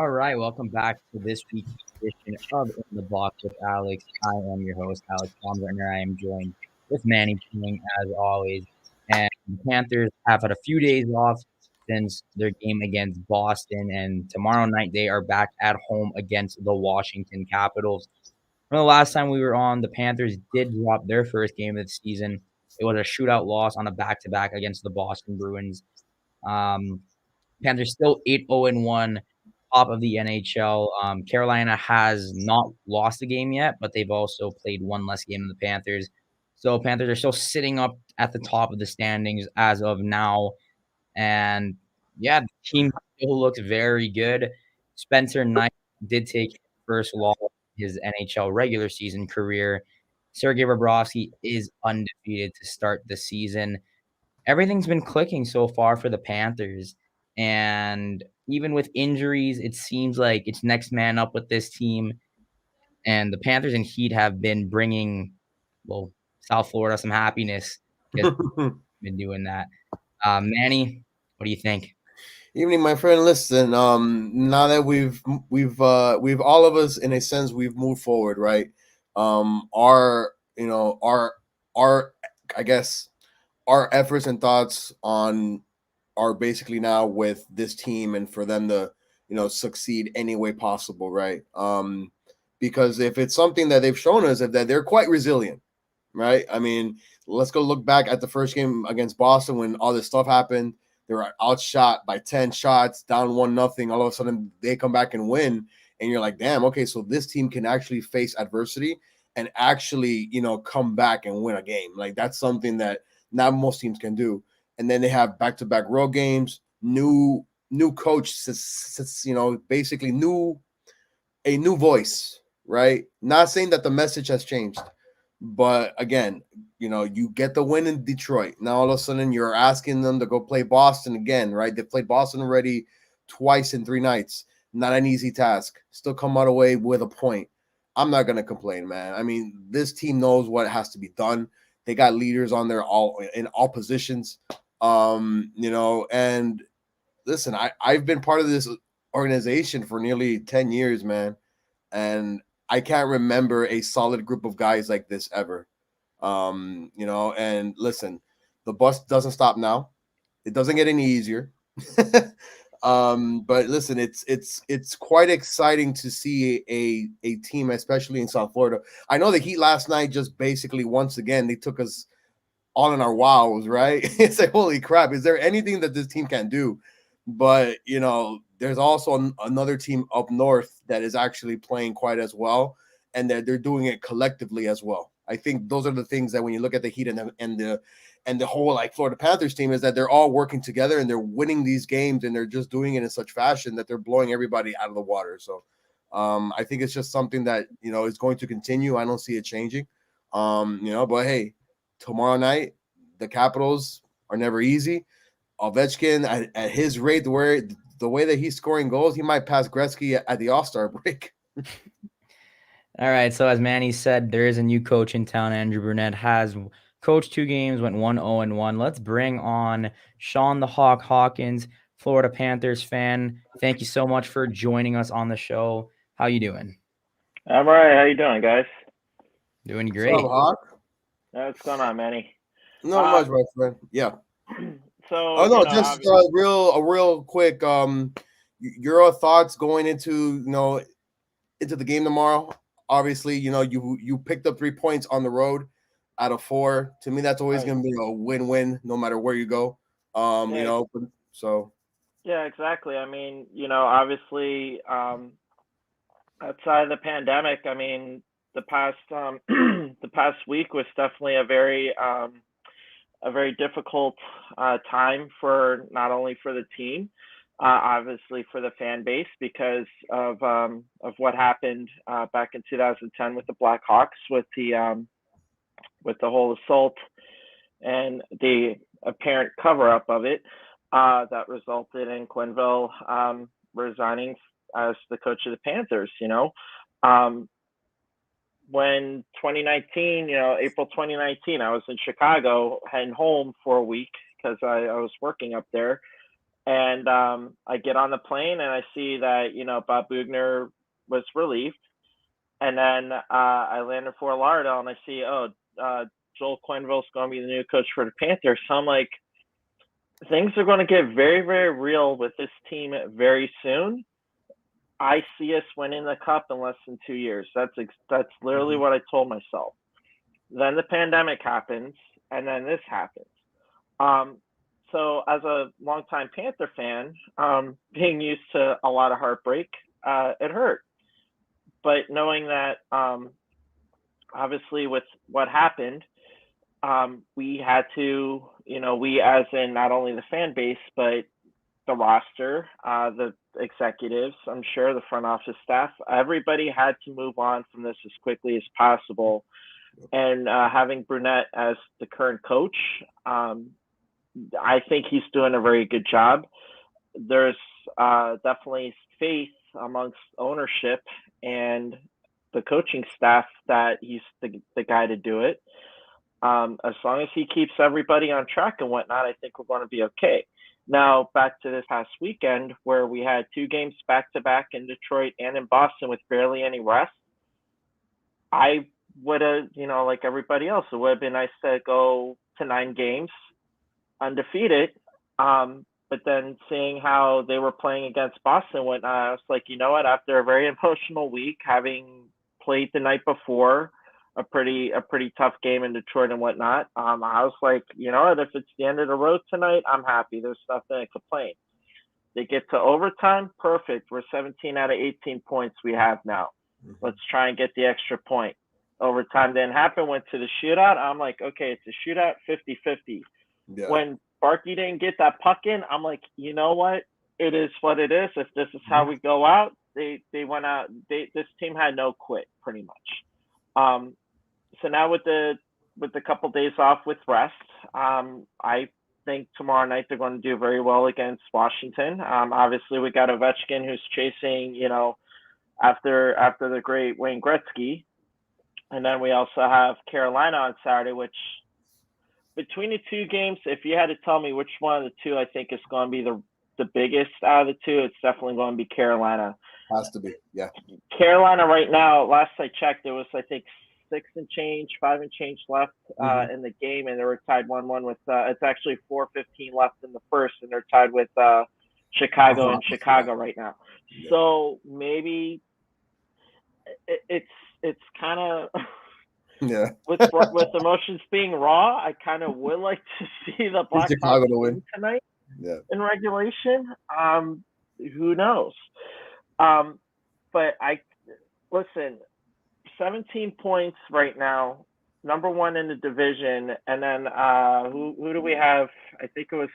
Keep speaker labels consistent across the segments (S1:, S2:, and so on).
S1: All right, welcome back to this week's edition of In the Box with Alex. I am your host, Alex Baumgartner. I am joined with Manny King as always. And the Panthers have had a few days off since their game against Boston, and tomorrow night they are back at home against the Washington Capitals. From the last time we were on, the Panthers did drop their first game of the season. It was a shootout loss on a back-to-back against the Boston Bruins. Um, Panthers still 8-0-1, top of the NHL. Carolina has not lost a game yet, but they've also played one less game than the Panthers. So Panthers are still sitting up at the top of the standings as of now. And yeah, the team still looks very good. Spencer Knight did take his first loss in his NHL regular season career. Sergei Bobrovsky is undefeated to start the season. Everything's been clicking so far for the Panthers. And even with injuries, it seems like it's next man up with this team. And the Panthers and Heat have been bringing, well, South Florida some happiness because they've been doing that. Manny, what do you think?
S2: Evening, my friend. Listen, now that we've all of us in a sense we've moved forward, right? Our our I guess our efforts and thoughts on are basically now with this team and for them to succeed any way possible, right? Because if it's something that they've shown us that they're quite resilient, right? I mean, let's go look back at the first game against Boston when all this stuff happened. They were outshot by 10 shots, down 1-0. All of a sudden, they come back and win. And you're like, damn, okay, so this team can actually face adversity and actually, come back and win a game. Like, that's something that not most teams can do. And then they have back-to-back road games, new coach, basically a new voice, right? Not saying that the message has changed, but again, you get the win in Detroit. Now all of a sudden you're asking them to go play Boston again, right? They played Boston already twice in 3 nights. Not an easy task. Still come out away with a point. I'm not gonna complain, man. I mean, this team knows what has to be done. They got leaders on there all in all positions. And listen, I've been part of this organization for nearly 10 years, man. And I can't remember a solid group of guys like this ever. And listen, the bus doesn't stop now. It doesn't get any easier. But listen, it's quite exciting to see a team, especially in South Florida. I know the Heat last night just basically once again they took us all in our wows, right? It's like, holy crap, is there anything that this team can do? But there's also another team up north that is actually playing quite as well, and they're doing it collectively as well. I think those are the things that when you look at the Heat and the whole like Florida Panthers team is that they're all working together and they're winning these games and they're just doing it in such fashion that they're blowing everybody out of the water. So I think it's just something that is going to continue. I don't see it changing. But hey, tomorrow night the Capitals are never easy. Ovechkin at his rate, the way that he's scoring goals, he might pass Gretzky at the All-Star break.
S1: All right, so as Manny said, there is a new coach in town. Andrew Brunette has coached 2 games, went 1-0-1. Let's bring on Sean the Hawk Hawkins, Florida Panthers fan. Thank you so much for joining us on the show. How you doing?
S3: I'm all right. How you doing, guys?
S1: Doing
S2: What's up,
S1: great.
S2: Hawk?
S3: What's going on, Manny?
S2: Not much, my friend. Yeah.
S3: So,
S2: Oh no, just a real quick. Your thoughts going into into the game tomorrow. Obviously, you picked up 3 points on the road out of 4. To me, that's always
S3: right.
S2: going to be a win-win, no matter where you go.
S3: Yeah,
S2: So
S3: yeah, exactly. I mean, obviously, outside of the pandemic, I mean, the past the past week was definitely a very difficult time for not only for the team, obviously for the fan base because of what happened back in 2010 with the Blackhawks with the whole assault and the apparent cover up of it that resulted in Quenneville resigning as the coach of the Panthers. Um, when 2019, April 2019, I was in Chicago, heading home for a week because I was working up there. And I get on the plane and I see that, Bob Bugner was relieved. And then I land in Fort Lauderdale and I see, Joel Quenneville's going to be the new coach for the Panthers. So I'm like, things are going to get very, very real with this team very soon. I see us winning the cup in less than 2 years. That's literally what I told myself. Then the pandemic happens, and then this happens. So as a longtime Panther fan, being used to a lot of heartbreak, it hurt. But knowing that, obviously with what happened, we had to, we as in not only the fan base, but the roster, the executives, I'm sure the front office staff, everybody had to move on from this as quickly as possible. And having Brunette as the current coach, I think he's doing a very good job. There's definitely faith amongst ownership and the coaching staff that he's the guy to do it. As long as he keeps everybody on track and whatnot, I think we're going to be okay. Now, back to this past weekend where we had 2 games back-to-back in Detroit and in Boston with barely any rest, I would have, like everybody else, it would have been nice to go to 9 games undefeated. But then seeing how they were playing against Boston and whatnot, I was like, you know what, after a very emotional week, having played the night before a pretty tough game in Detroit and whatnot, I was like, you know what, if it's the end of the road tonight, I'm happy. There's nothing to complain. They get to overtime, perfect. We're 17 out of 18 points we have now. Let's try and get the extra point. Overtime didn't happen, went to the shootout. I'm like, okay, it's a shootout, 50-50.
S2: Yeah.
S3: When Barkey didn't get that puck in, I'm like, you know what? It is what it is. If this is how we go out, they went out. This team had no quit, pretty much. So now with the couple days off with rest, I think tomorrow night they're going to do very well against Washington. Obviously, we got Ovechkin who's chasing, after the great Wayne Gretzky. And then we also have Carolina on Saturday, which between the 2 games, if you had to tell me which one of the 2 I think is going to be the biggest out of the 2, it's definitely going to be Carolina.
S2: Has to be, yeah.
S3: Carolina right now, last I checked, there was, I think, 5 and change left in the game, and they were tied 1-1 with, it's actually 4:15 left in the first, and they're tied with Chicago and Chicago right now. Yeah. So maybe it's kind of
S2: yeah.
S3: with emotions being raw, I kind of would like to see the Blackhawks win tonight in regulation. Who knows? But listen, 17 points right now, number 1 in the division, and then who do we have? I think it was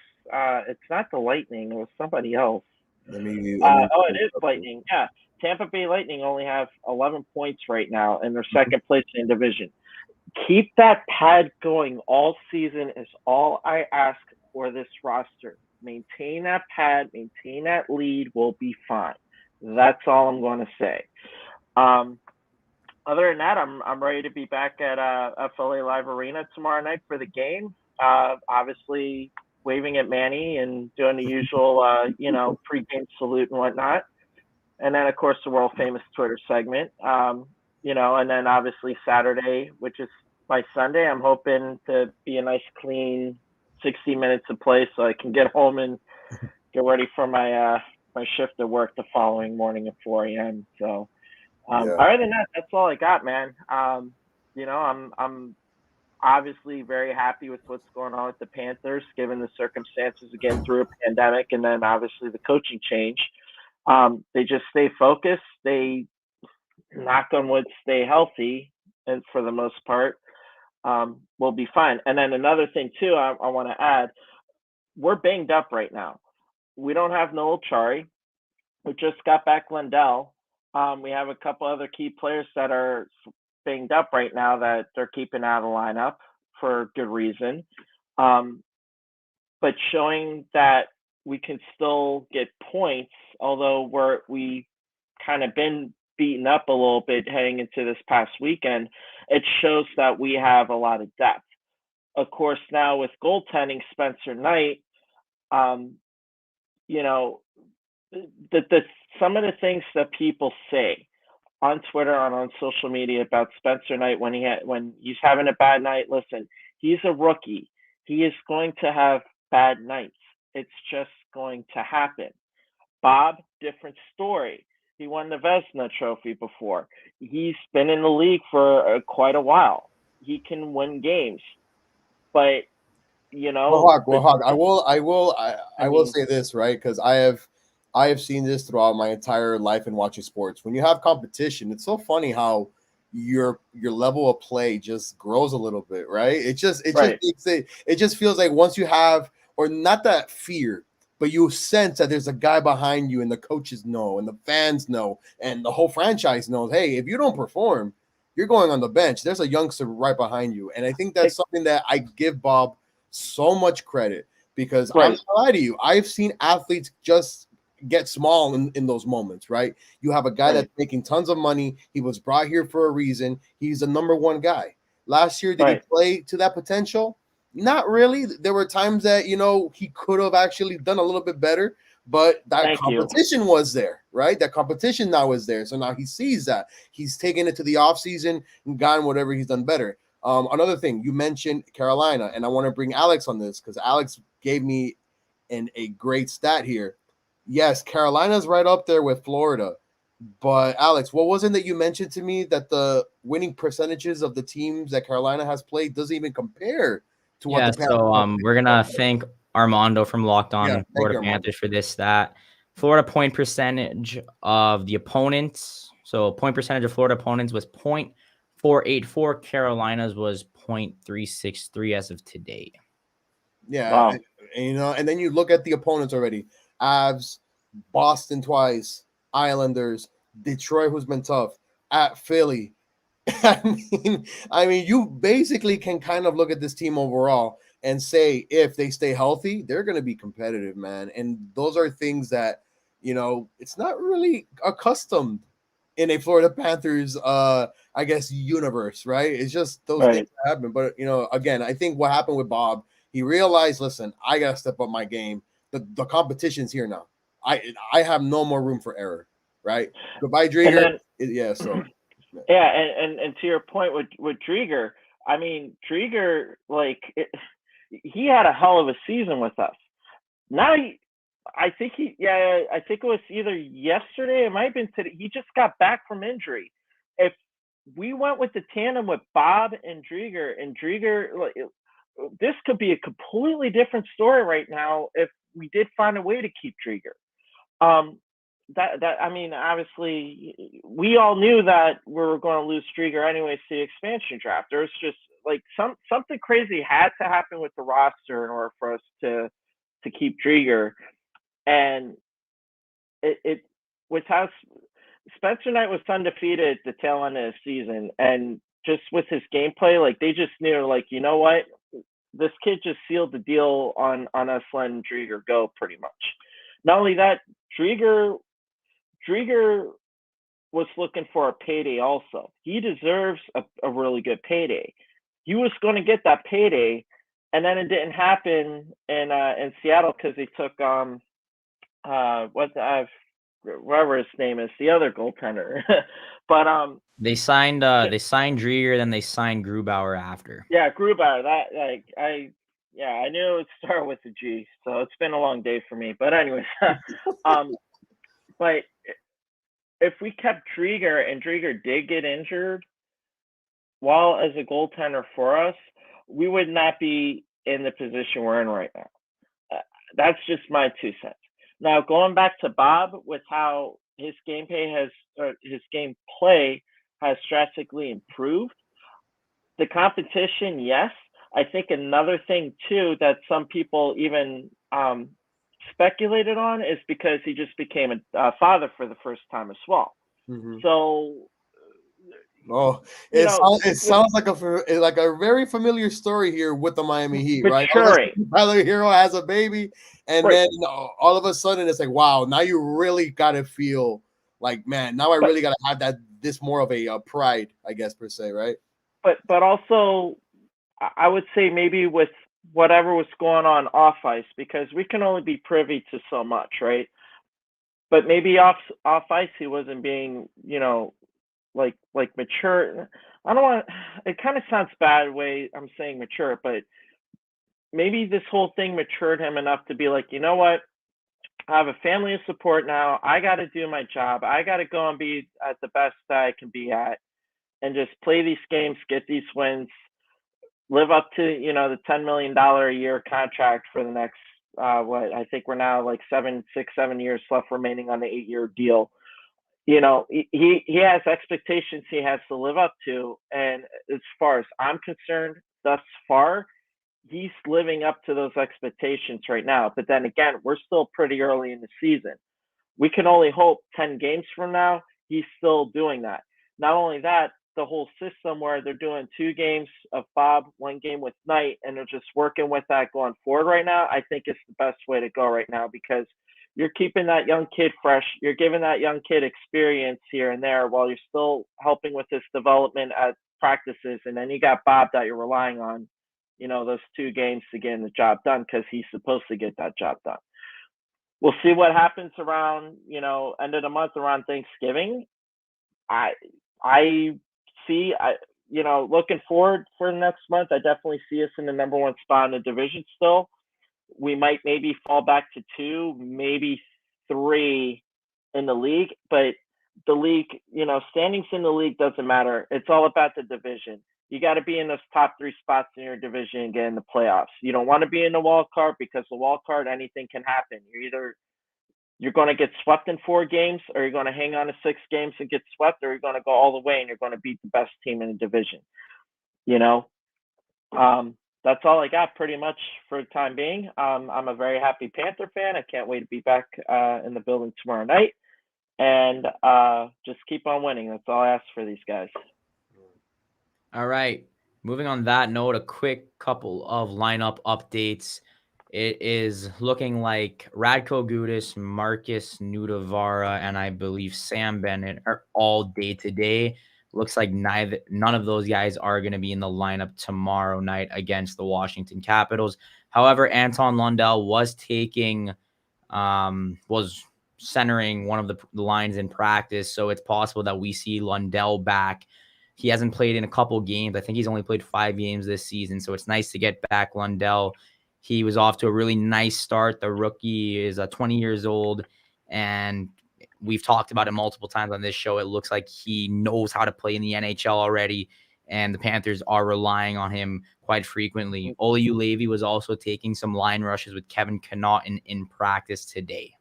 S3: it's not the Lightning, it was somebody else. It is Lightning. Yeah. Tampa Bay Lightning only have 11 points right now, and they're second place in the division. Keep that pad going all season is all I ask for this roster. Maintain that pad, maintain that lead, we'll be fine. That's all I'm going to say. Other than that, I'm ready to be back at FLA Live Arena tomorrow night for the game. Obviously, waving at Manny and doing the usual, pre-game salute and whatnot. And then, of course, the world-famous Twitter segment. And then obviously Saturday, which is my Sunday, I'm hoping to be a nice, clean 60 minutes of play so I can get home and get ready for my shift at work the following morning at 4 a.m. So, other than that, that's all I got, man. I'm obviously very happy with what's going on with the Panthers, given the circumstances of getting through a pandemic and then obviously the coaching change. They just stay focused. They, knock on wood, stay healthy, and for the most part, we'll be fine. And then another thing too, I want to add, we're banged up right now. We don't have Noel Chari. We just got back Lindell. We have a couple other key players that are banged up right now that they're keeping out of the lineup for good reason. But showing that we can still get points, although we kind of been beaten up a little bit heading into this past weekend, it shows that we have a lot of depth. Of course, now with goaltending, Spencer Knight, you know, the some of the things that people say on Twitter and on social media about Spencer Knight when he's having a bad night. Listen, he's a rookie. He is going to have bad nights. It's just going to happen. Bob, different story. He won the Vesna Trophy before. He's been in the league for quite a while. He can win games, but
S2: Well, Hawk, I will
S3: mean,
S2: say this, right? Because I have seen this throughout my entire life in watching sports. When you have competition, it's so funny how your level of play just grows a little bit, right?
S3: right.
S2: It just feels like once you have, or not that fear, but you sense that there's a guy behind you, and the coaches know, and the fans know, and the whole franchise knows. Hey, if you don't perform, you're going on the bench. There's a youngster right behind you, and I think that's something that I give Bob so much credit, because I'm
S3: Right.
S2: not gonna lie to you. I've seen athletes just get small in those moments, right? You have a guy
S3: Right.
S2: that's making tons of money. He was brought here for a reason. He's the number one guy. Last year, did he
S3: Right.
S2: play to that potential? Not really. There were times that, he could have actually done a little bit better, but that
S3: Thank you.
S2: competition was there, right? That competition now is there. So now he sees that. He's taken it to the offseason and gotten whatever he's done better. Another thing, you mentioned Carolina, and I want to bring Alex on this because Alex gave me a great stat here. Yes, Carolina's right up there with Florida. But Alex, what was it that you mentioned to me that the winning percentages of the teams that Carolina has played doesn't even compare to what
S1: Yeah,
S2: the Panthers
S1: so
S2: have
S1: we're gonna thank Armando from Locked
S2: played? Yeah,
S1: On
S2: thank you,
S1: Florida
S2: Armando.
S1: Panthers for this stat. Florida point percentage of the opponents. So point percentage of Florida opponents was 0.484. Carolina's was 0.363 as of today.
S2: Yeah,
S3: Wow.
S2: and then you look at the opponents already. Avs, Boston twice, Islanders, Detroit, who's been tough, at Philly. I mean, you basically can kind of look at this team overall and say if they stay healthy, they're going to be competitive, man. And those are things that it's not really accustomed in a Florida Panthers, I guess, universe, right? It's just those things
S3: Right.
S2: that happen. But again, I think what happened with Bob, he realized, listen, I got to step up my game. The competition's here now. I have no more room for error, right? Goodbye,
S3: And
S2: Drieger.
S3: then
S2: Yeah, so.
S3: yeah, and to your point with Drieger, I mean Drieger, he had a hell of a season with us. Now I think it was either yesterday, it might have been today. He just got back from injury. If we went with the tandem with Bob and Drieger, this could be a completely different story right now if we did find a way to keep Drieger. Um, that I mean, obviously, we all knew that we were going to lose Drieger anyways to the expansion draft. There's just like something crazy had to happen with the roster in order for us to keep Drieger, and it with how Spencer Knight was undefeated at the tail end of the season, and just with his gameplay, like they just knew, like, you know what, this kid just sealed the deal on us letting Drieger go pretty much. Not only that, Drieger was looking for a payday also. He deserves a really good payday. He was going to get that payday, and then it didn't happen in Seattle because they took whatever his name is, the other goaltender. But
S1: They signed Drieger, then they signed Grubauer after.
S3: yeah, Grubauer. I knew it would start with a G, so it's been a long day for me. But anyways, but if we kept Drieger and Drieger did get injured while as a goaltender for us, we would not be in the position we're in right now. That's just my 2 cents. Now, going back to Bob with how his gameplay has drastically improved. The competition, yes. I think another thing too that some people even speculated on is because he just became a father for the first time as well.
S2: Mm-hmm.
S3: So,
S2: Oh, it
S3: with
S2: sounds like a very familiar story here with the Miami Heat, right? All of a
S3: maturing,
S2: sudden, Tyler Hero has a baby, and
S3: right?
S2: then all of a sudden it's like, wow, now you really got to feel like, man, now I
S3: But
S2: really got to have this more of a pride, I guess, per se, right?
S3: but also, I would say maybe with whatever was going on off ice, because we can only be privy to so much, right? But maybe off ice he wasn't being, like mature. I don't want. It kind of sounds bad way I'm saying mature, but maybe this whole thing matured him enough to be like, you know what? I have a family of support now. I got to do my job. I got to go and be at the best that I can be at, and just play these games, get these wins, live up to the $10 million a year contract for the next what I think we're now like 7 years left remaining on the 8 year deal. He has expectations he has to live up to, and as far as I'm concerned, thus far, he's living up to those expectations right now. But then again, we're still pretty early in the season. We can only hope 10 games from now he's still doing that. Not only that, the whole system where they're doing 2 games of Bob, 1 game with Knight, and they're just working with that going forward right now, I think it's the best way to go right now, because you're keeping that young kid fresh. You're giving that young kid experience here and there while you're still helping with his development at practices. And then you got Bob that you're relying on, those 2 games to get the job done, because he's supposed to get that job done. We'll see what happens around, end of the month, around Thanksgiving. I I see looking forward for next month, I definitely see us in the number 1 spot in the division still. We might maybe fall back to 2, maybe 3 in the league, but the league, standings in the league doesn't matter. It's all about the division. You got to be in those top 3 spots in your division and get in the playoffs. You don't want to be in the wild card, because the wild card, anything can happen. You're going to get swept in 4 games, or you're going to hang on to 6 games and get swept, or you're going to go all the way and you're going to beat the best team in the division. You know, that's all I got pretty much for the time being. I'm a very happy Panther fan. I can't wait to be back in the building tomorrow night, and just keep on winning. That's all I ask for these guys.
S1: All right. Moving on that note, a quick couple of lineup updates. It is looking like Radko Gudas, Marcus Nudavara, and I believe Sam Bennett are all day today. Looks like none of those guys are going to be in the lineup tomorrow night against the Washington Capitals. However, Anton Lundell was centering one of the lines in practice, so it's possible that we see Lundell back. He hasn't played in a couple games. I think he's only played 5 games this season, so it's nice to get back Lundell. He was off to a really nice start. The rookie is 20 years old, and we've talked about it multiple times on this show. It looks like he knows how to play in the NHL already, and the Panthers are relying on him quite frequently. Olli Juolevi was also taking some line rushes with Kevin Connaughton in practice today.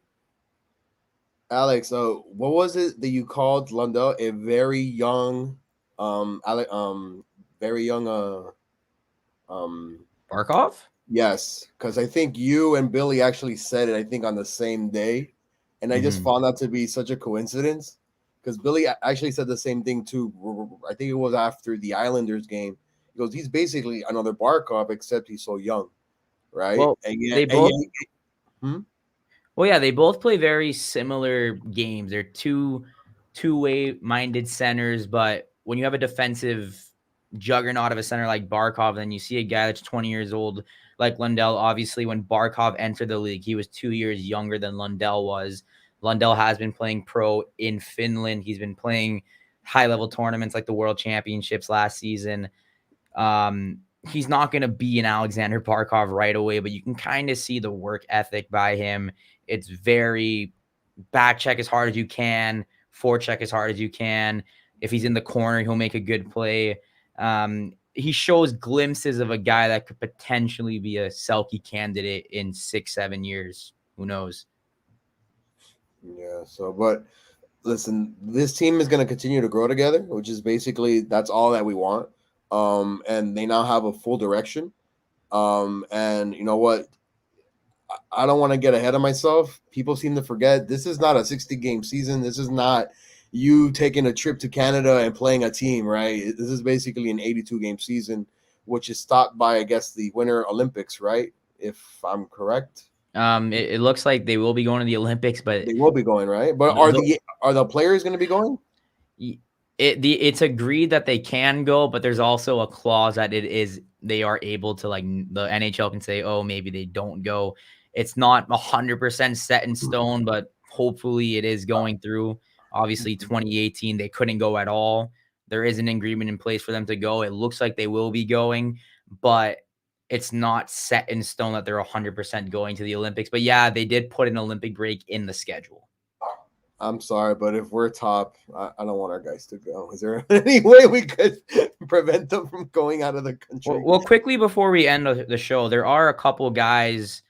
S2: Alex, what was it that you called Lundell? A very young,
S1: Barkov?
S2: Yes, because I think you and Billy actually said it, I think, on the same day. And I just found that to be such a coincidence, because Billy actually said the same thing too. I think it was after the Islanders game. He goes, he's basically another Barkov, except he's so young, right?
S1: Well, they both play very similar games. They're two-way minded centers, but when you have a defensive juggernaut of a center like Barkov, then you see a guy that's 20 years old like Lundell. Obviously, when Barkov entered the league, he was 2 years younger than Lundell was. Lundell has been playing pro in Finland. He's been playing high-level tournaments like the World Championships last season. He's not going to be an Alexander Barkov right away, but you can kind of see the work ethic by him. It's very back check as hard as you can, forecheck as hard as you can. If he's in the corner, he'll make a good play. He shows glimpses of a guy that could potentially be a Selke candidate in 6-7 years. Who knows?
S2: Yeah. So, but listen, this team is going to continue to grow together, which is basically, that's all that we want. And they now have a full direction. And you know what? I don't want to get ahead of myself. People seem to forget this is not a 60-game season. This is not you taking a trip to Canada and playing a team, right? This is basically an 82-game season, which is stopped by, I guess, the Winter Olympics, right? If I'm correct.
S1: It looks like they will be going to the Olympics, but
S2: they will be going, right? But are the players going to be going?
S1: It's agreed that they can go, but there's also a clause that they are able to, like, the NHL can say, oh, maybe they don't go. It's not 100% set in stone, but hopefully it is going through. Obviously, 2018 they couldn't go at all. There is an agreement in place for them to go. It looks like they will be going, but it's not set in stone that they're 100% going to the Olympics. But yeah, they did put an Olympic break in the schedule.
S2: I'm sorry, but if we're top, I don't want our guys to go. Is there any way we could prevent them from going out of the country?
S1: Well, quickly before we end the show, there are a couple guys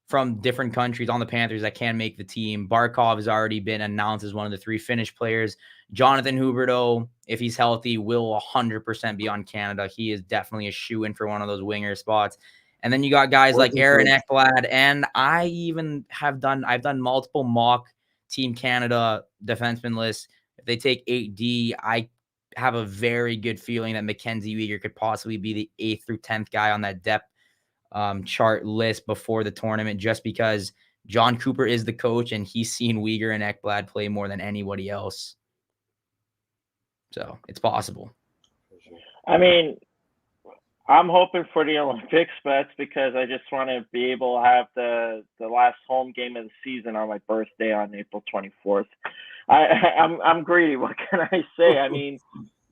S1: from different countries on the Panthers that can make the team. Barkov has already been announced as one of the 3 Finnish players. Jonathan Huberdeau, if he's healthy, will 100% be on Canada. He is definitely a shoe-in for one of those winger spots. And then you got guys like Aaron Ekblad, and I've done multiple mock Team Canada defenseman lists. If they take 8D, I have a very good feeling that Mackenzie Weegar could possibly be the 8th through 10th guy on that depth chart list before the tournament, just because John Cooper is the coach and he's seen Weegar and Ekblad play more than anybody else. So it's possible.
S3: I mean, I'm hoping for the Olympics, but that's because I just want to be able to have the last home game of the season on my birthday on April 24th. I'm greedy. What can I say? I mean,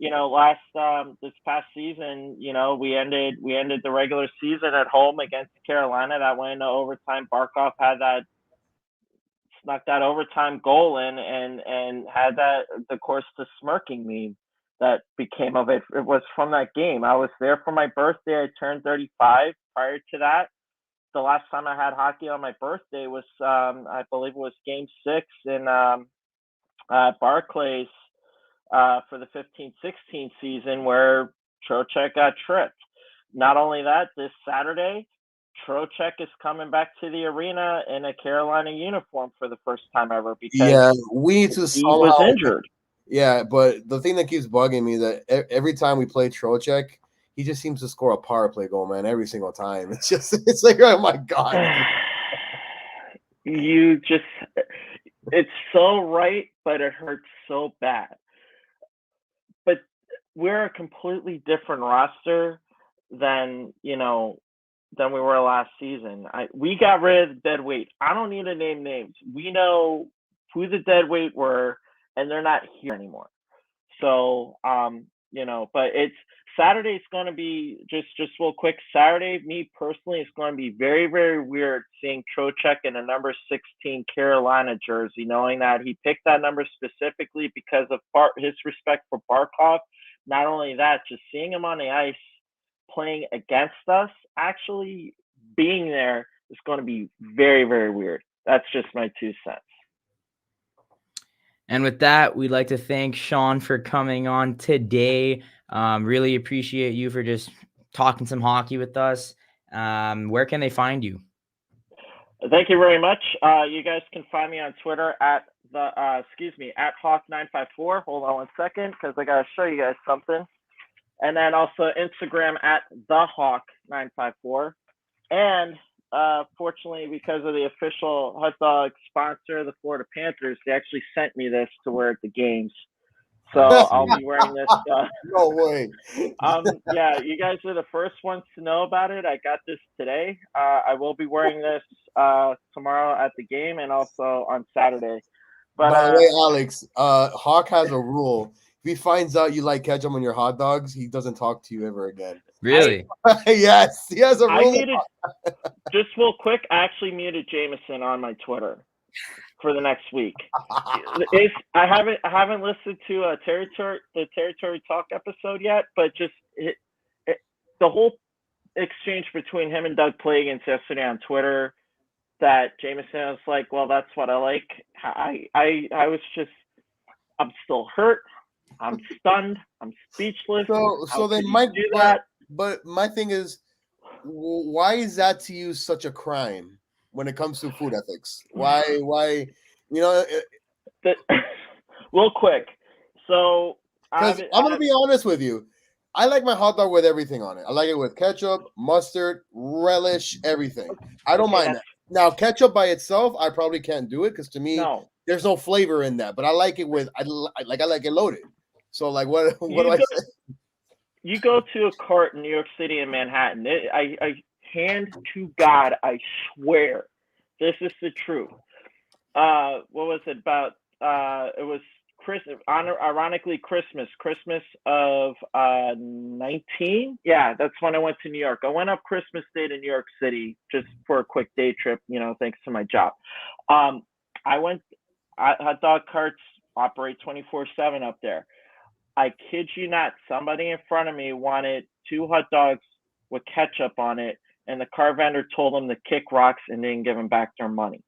S3: this past season, we ended the regular season at home against Carolina. That went into overtime. Barkov had snuck that overtime goal in and had the course to smirking meme that became of it. It was from that game. I was there for my birthday. I turned 35. Prior to that, the last time I had hockey on my birthday was, I believe it was Game 6 in Barclays for the 15-16 season where Trocheck got tripped. Not only that, this Saturday, Trocheck is coming back to the arena in a Carolina uniform for the first time ever because
S2: we need to
S3: he was injured.
S2: Yeah, but the thing that keeps bugging me is that every time we play Trocheck, he just seems to score a power play goal, man, every single time. It's like, oh my God.
S3: It's so right, but it hurts so bad. But we're a completely different roster than we were last season. We got rid of the dead weight. I don't need to name names. We know who the dead weight were, and they're not here anymore. So, but it's Saturday. It's going to be just real quick. Saturday, me personally, it's going to be very, very weird seeing Trocheck in a number 16 Carolina jersey, knowing that he picked that number specifically because of his respect for Barkov. Not only that, just seeing him on the ice playing against us, actually being there is going to be very, very weird. That's just my 2 cents.
S1: And with that, we'd like to thank Sean for coming on today. Really appreciate you for just talking some hockey with us. Where can they find you?
S3: Thank you very much. You guys can find me on Twitter at Hawk954. Hold on 1 second, because I got to show you guys something. And then also Instagram at TheHawk954. And fortunately, because of the official hot dog sponsor, the Florida Panthers, they actually sent me this to wear at the games. So I'll be wearing this.
S2: No way.
S3: Yeah, you guys are the first ones to know about it. I got this today. I will be wearing this tomorrow at the game and also on Saturday. But
S2: by the way, Alex, Hawk has a rule. If he finds out you like ketchup on your hot dogs, he doesn't talk to you ever again.
S1: Really?
S2: Yes, he has a rule.
S3: Just real quick, I actually muted Jameson on my Twitter for the next week. I haven't listened to the Territory Talk episode yet, but just the whole exchange between him and Doug Plagans yesterday on Twitter, that Jameson was like, well, that's what I like. I was just, I'm still hurt. I'm stunned. I'm speechless.
S2: So then but my thing is, why is that to you such a crime when it comes to food ethics? Why,
S3: real quick. So
S2: because I'm going to be honest with you. I like my hot dog with everything on it. I like it with ketchup, mustard, relish, everything. I don't mind that. Now, ketchup by itself, I probably can't do it because to me, there's no flavor in that. But I like it I like it loaded. So like, what do I say?
S3: You go to a court in New York City and Manhattan. I hand to God, I swear, this is the truth. What was it about? It was ironically Christmas of 19. Yeah, that's when I went to New York. I went up Christmas Day to New York City just for a quick day trip, thanks to my job. I went. Hot dog carts operate 24/7 up there. I kid you not, somebody in front of me wanted 2 hot dogs with ketchup on it, and the car vendor told them to kick rocks and didn't give them back their money.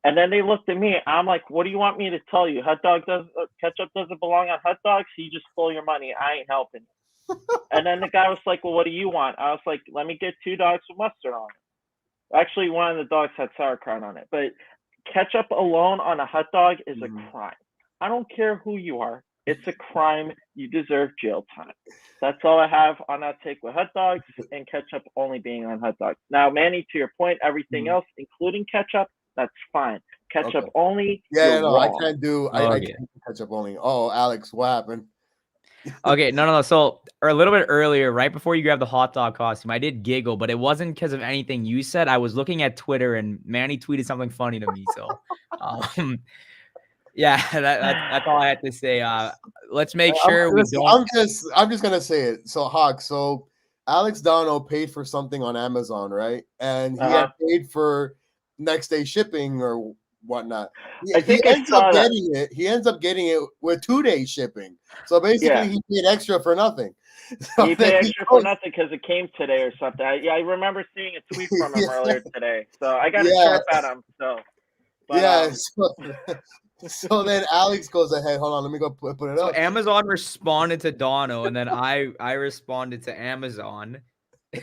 S3: And then they looked at me. I'm like, what do you want me to tell you? Ketchup doesn't belong on hot dogs. You just stole your money. I ain't helping. And then the guy was like, well, what do you want? I was like, let me get 2 dogs with mustard on it. Actually, one of the dogs had sauerkraut on it. But ketchup alone on a hot dog is a crime. I don't care who you are. It's a crime. You deserve jail time. That's all I have on that take with hot dogs and ketchup only being on hot dogs. Now, Manny, to your point, everything else, including ketchup, that's fine. Ketchup only.
S2: Yeah, no,
S3: wrong.
S2: I can't do. I can't do ketchup only. Oh, Alex, what happened?
S1: Okay, no. So, a little bit earlier, right before you grabbed the hot dog costume, I did giggle, but it wasn't because of anything you said. I was looking at Twitter, and Manny tweeted something funny to me. So, yeah, that's all I had to say. Let's make sure we don't.
S2: I'm just gonna say it. So, Hawk. So, Alex Dono paid for something on Amazon, right? And he had paid for next day shipping or whatnot. He ends up getting it with 2-day shipping. So basically, he paid extra for nothing. So
S3: he paid extra for nothing because it came today or something. I remember seeing a tweet from him earlier today. So I got to chirp at him. So,
S2: so then Alex goes ahead. Hold on, let me go put it up.
S1: So Amazon responded to Dono, and then I responded to Amazon.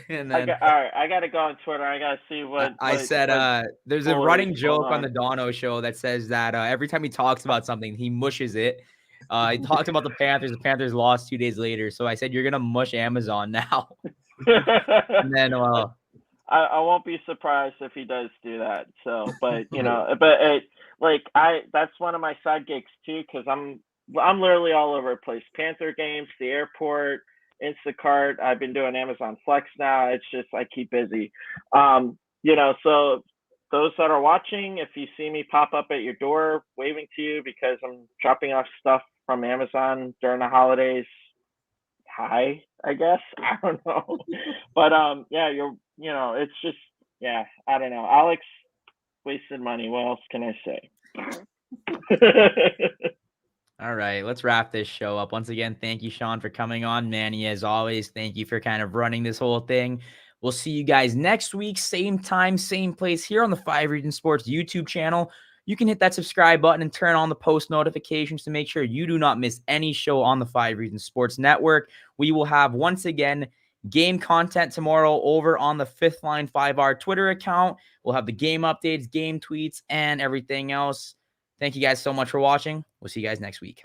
S1: And then
S3: all right, I gotta go on Twitter. I gotta see what
S1: I said. There's a running joke on the Dono show that says that every time he talks about something, he mushes it. He talked about the Panthers. The Panthers lost 2 days later, so I said you're gonna mush Amazon now. And then,
S3: I won't be surprised if he does do that. So, but that's one of my side gigs too, because I'm literally all over the place. Panther games, the airport, Instacart. I've been doing Amazon Flex now. It's just I keep busy. So those that are watching, if you see me pop up at your door waving to you because I'm dropping off stuff from Amazon during the holidays, hi, I guess. I don't know. But it's just I don't know. Alex wasted money. What else can I say?
S1: All right, let's wrap this show up. Once again, thank you, Sean, for coming on. Manny, as always, thank you for kind of running this whole thing. We'll see you guys next week, same time, same place here on the 5 Region Sports YouTube channel. You can hit that subscribe button and turn on the post notifications to make sure you do not miss any show on the 5 Region Sports Network. We will have, once again, game content tomorrow over on the Fifth Line 5R Twitter account. We'll have the game updates, game tweets, and everything else. Thank you guys so much for watching. We'll see you guys next week.